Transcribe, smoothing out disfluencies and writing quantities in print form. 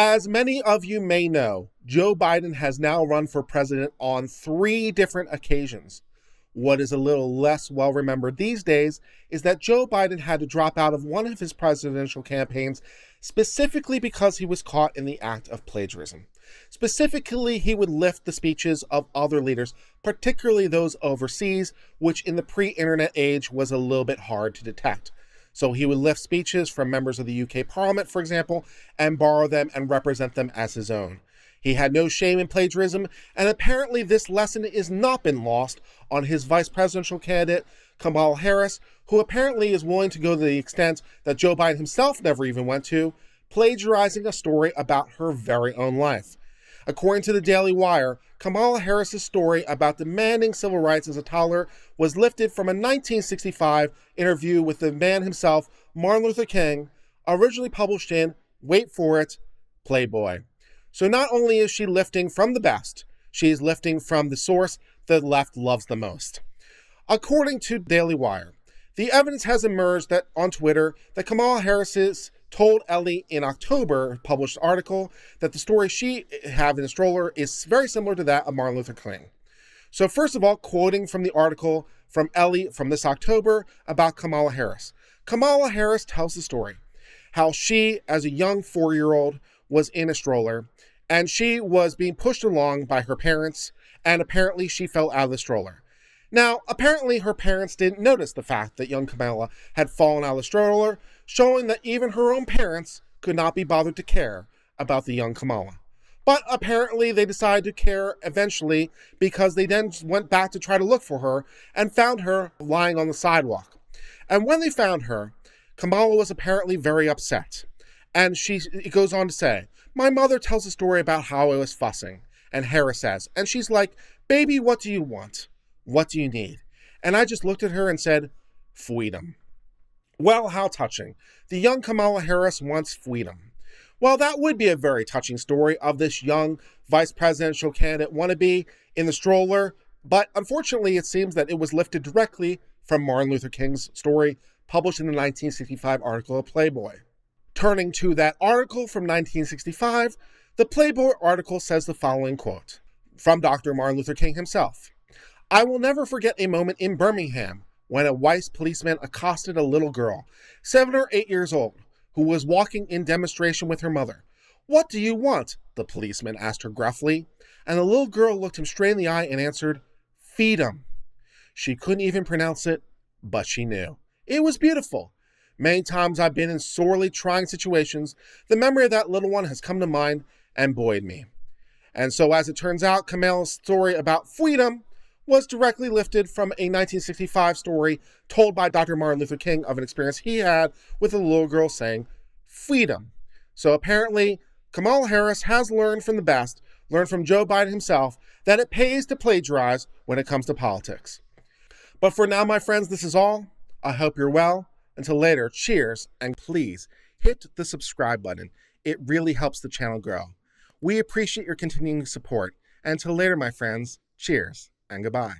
As many of you may know, Joe Biden has now run for president on 3 different occasions. What is a little less well remembered these days is that Joe Biden had to drop out of one of his presidential campaigns specifically because he was caught in the act of plagiarism. Specifically, he would lift the speeches of other leaders, particularly those overseas, which in the pre-internet age was a little bit hard to detect. So he would lift speeches from members of the UK Parliament, for example, and borrow them and represent them as his own. He had no shame in plagiarism, and apparently this lesson has not been lost on his vice presidential candidate, Kamala Harris, who apparently is willing to go to the extent that Joe Biden himself never even went to, plagiarizing a story about her very own life. According to the Daily Wire, Kamala Harris's story about demanding civil rights as a toddler was lifted from a 1965 interview with the man himself, Martin Luther King, originally published in, wait for it, Playboy. So not only is she lifting from the best, she is lifting from the source the left loves the most. According to Daily Wire, the evidence has emerged that on Twitter that Kamala Harris's told Ellie in October, published article, that the story she had in a stroller is very similar to that of Martin Luther King. So first of all, quoting from the article from Ellie from this October about Kamala Harris. Kamala Harris tells the story, how she, as a young 4-year-old, was in a stroller, and she was being pushed along by her parents, and apparently she fell out of the stroller. Now, apparently her parents didn't notice the fact that young Kamala had fallen out of the stroller, showing that even her own parents could not be bothered to care about the young Kamala. But apparently they decided to care eventually because they then went back to try to look for her and found her lying on the sidewalk. And when they found her, Kamala was apparently very upset. And it goes on to say, my mother tells a story about how I was fussing. And Harris says, and she's like, baby, what do you want? What do you need? And I just looked at her and said, freedom. Well, how touching. The young Kamala Harris wants freedom. Well, that would be a very touching story of this young vice presidential candidate wannabe in the stroller, but unfortunately it seems that it was lifted directly from Martin Luther King's story published in the 1965 article of Playboy. Turning to that article from 1965, the Playboy article says the following quote from Dr. Martin Luther King himself. I will never forget a moment in Birmingham when a white policeman accosted a little girl, 7 or 8 years old, who was walking in demonstration with her mother. What do you want? The policeman asked her gruffly, and the little girl looked him straight in the eye and answered, freedom. She couldn't even pronounce it, but she knew. It was beautiful. Many times I've been in sorely trying situations. The memory of that little one has come to mind and buoyed me. And so as it turns out, Kamala's story about freedom was directly lifted from a 1965 story told by Dr. Martin Luther King of an experience he had with a little girl saying, freedom. So apparently, Kamala Harris has learned from the best, learned from Joe Biden himself, that it pays to plagiarize when it comes to politics. But for now, my friends, this is all. I hope you're well. Until later, cheers, and please hit the subscribe button. It really helps the channel grow. We appreciate your continuing support. And until later, my friends, cheers and goodbye.